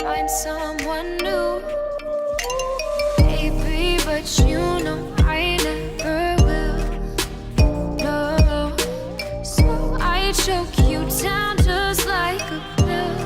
find someone new, baby, but you know I never will. No, so I choke you down just like a pill.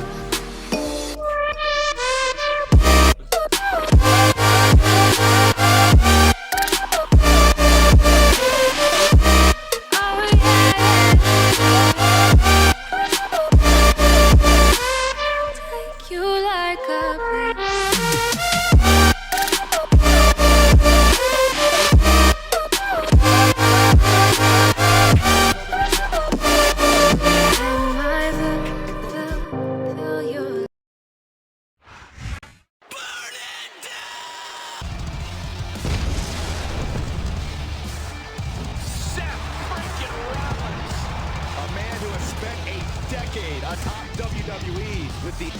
Atop WWE with the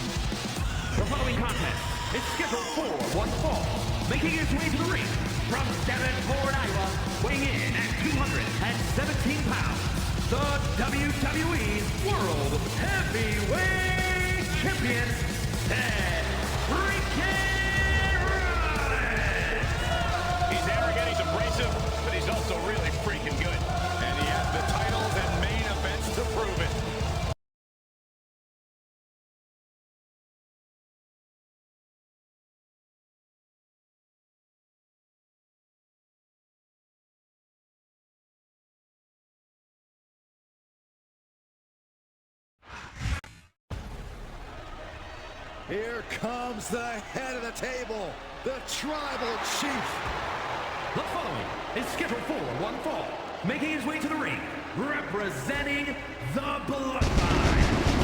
following contest is scheduled for one fall, making his way to the ring from Davenport, Iowa, weighing in at 217 pounds, the WWE World Heavyweight Champion, Seth Rollins. He's arrogant, he's abrasive, but he's also really freaking good. And he has the titles and main events to prove it. Here comes the head of the table, the Tribal Chief. The following is scheduled for one fall, making his way to the ring, representing the Bloodline.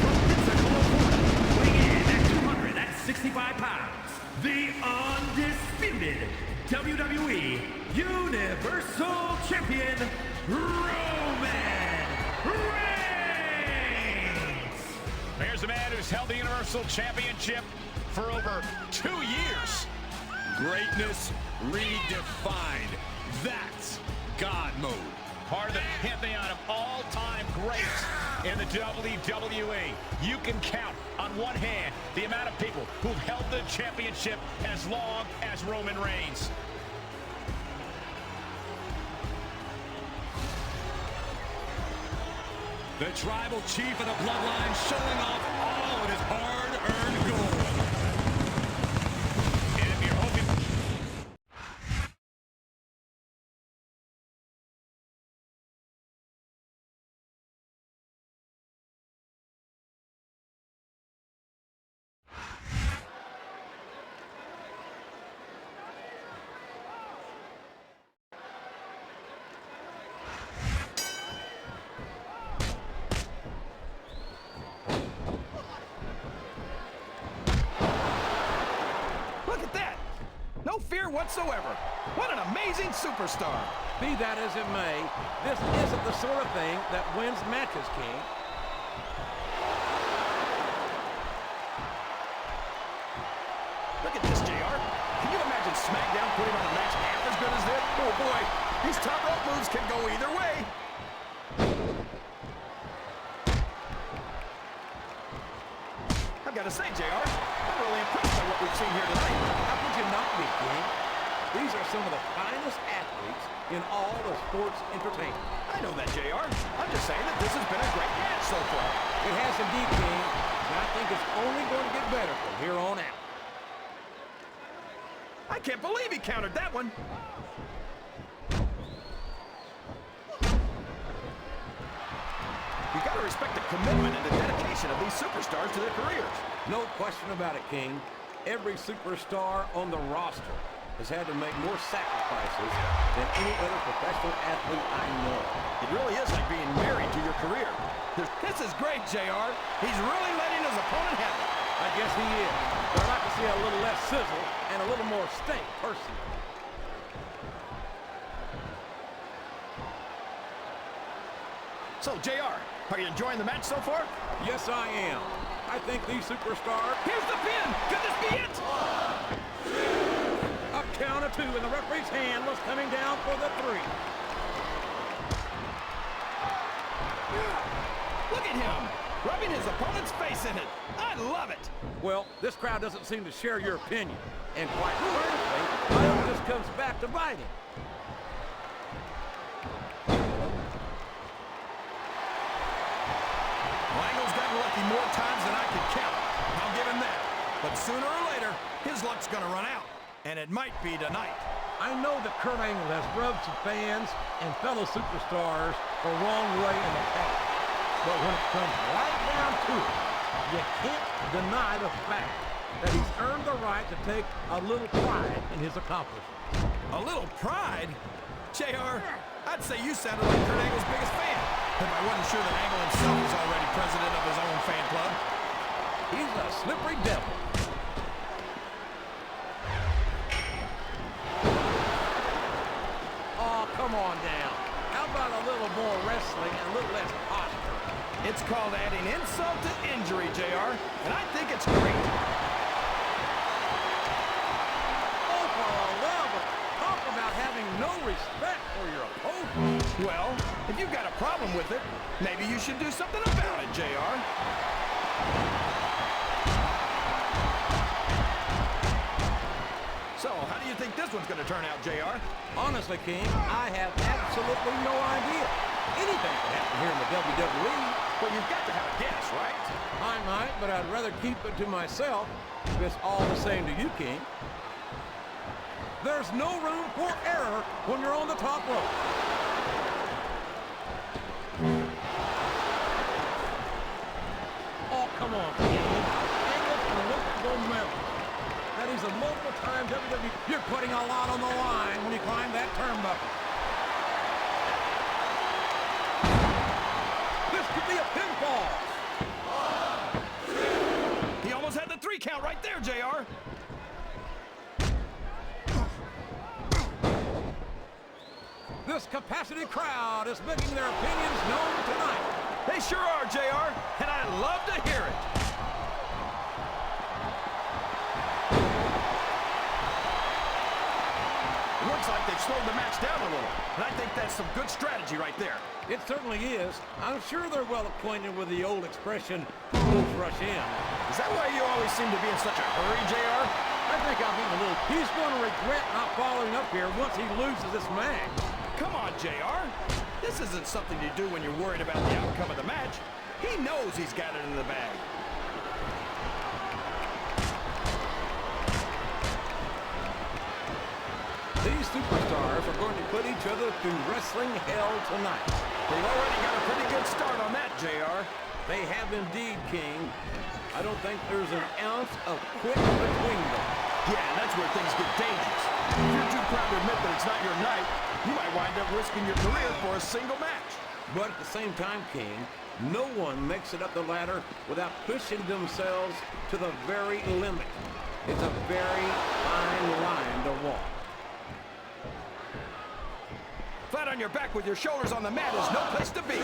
From Pensacola, Florida, weighing in at 265 pounds, the undisputed WWE Universal Champion, Roman Reigns. Here's a man who's held the Universal Championship for over 2 years. Greatness redefined. That's God mode. Part of the pantheon of all-time greats in the WWE. You can count on one hand the amount of people who've held the championship as long as Roman Reigns. The Tribal Chief of the Bloodline showing off all of his hard-earned gold. And if you're hoping... No fear whatsoever. What an amazing superstar. Be that as it may, this isn't the sort of thing that wins matches, King. Look at this, JR. Can you imagine SmackDown putting on a match half as good as this? Oh, boy. These top rope moves can go either way. I've got to say, JR, I'm really impressed by what we've seen here tonight. How could you not be, King? These are some of the finest athletes in all of sports entertainment. I know that, JR. I'm just saying that this has been a great match so far. It has indeed, King, and I think it's only going to get better from here on out. I can't believe he countered that one. You got to respect the commitment and the dedication of these superstars to their careers. No question about it, King. Every superstar on the roster has had to make more sacrifices than any other professional athlete I know. It really is like being married to your career. This is great, JR. He's really letting his opponent have it. I guess he is. But I'd like to see a little less sizzle and a little more stink, personally. So, JR, are you enjoying the match so far? Yes, I am. I think these superstars... Here's the pin! Could this be it? A count of two, and the referee's hand was coming down for the 3. Look at him! rubbing his opponent's face in it. I love it. Well, this crowd doesn't seem to share your opinion. And quite frankly, I hope this comes back to bite him. Well, Angle's gotten lucky more times than I can count. I'll give him that. But sooner or later, his luck's gonna run out. And it might be tonight. I know that Kurt Angle has rubbed some fans and fellow superstars the wrong way in the past. But when it comes right down to it, you can't deny the fact that he's earned the right to take a little pride in his accomplishments. A little pride? JR, I'd say you sounded like Kurt Angle's biggest fan. If I wasn't sure that Angle himself is already president of his own fan club. He's a slippery devil. Oh, come on down. How about a little more wrestling and a little less posture? It's called adding insult to injury, JR, and I think it's great. Oh, for the love of... Talk about having no respect for your opponent. Well, if you've got a problem with it, maybe you should do something about it, JR. So, how do you think this one's going to turn out, JR? Honestly, King, I have absolutely no idea. Anything can happen here in the WWE. Well, you've got to have a guess, right? I might, but I'd rather keep it to myself if it's all the same to you, King. There's no room for error when you're on the top rope. Oh, come on, King. Angle's gonna look at momentum. That he's a multiple-time WWE. You're putting a lot on the line when you climb that turnbuckle. This could be a pinfall. He almost had the 3 count right there, JR. This capacity crowd is making their opinions known tonight. They sure are, JR, and I love to hear it. It looks like they've slowed the match down a little, and I think that's some good strategy right there. It certainly is. I'm sure they're well acquainted with the old expression, fools rush in. Is that why you always seem to be in such a hurry, JR? I think I'll be a little... He's going to regret not following up here once he loses this match. Come on, JR. This isn't something you do when you're worried about the outcome of the match. He knows he's got it in the bag. These superstars are going to put each other through wrestling hell tonight. They've already got a pretty good start on that, JR. They have indeed, King. I don't think there's an ounce of quit between them. Yeah, that's where things get dangerous. If you're too proud to admit that it's not your night, you might wind up risking your career for a single match. But at the same time, King, no one makes it up the ladder without pushing themselves to the very limit. It's a very fine line to walk. Flat on your back with your shoulders on the mat is no place to be.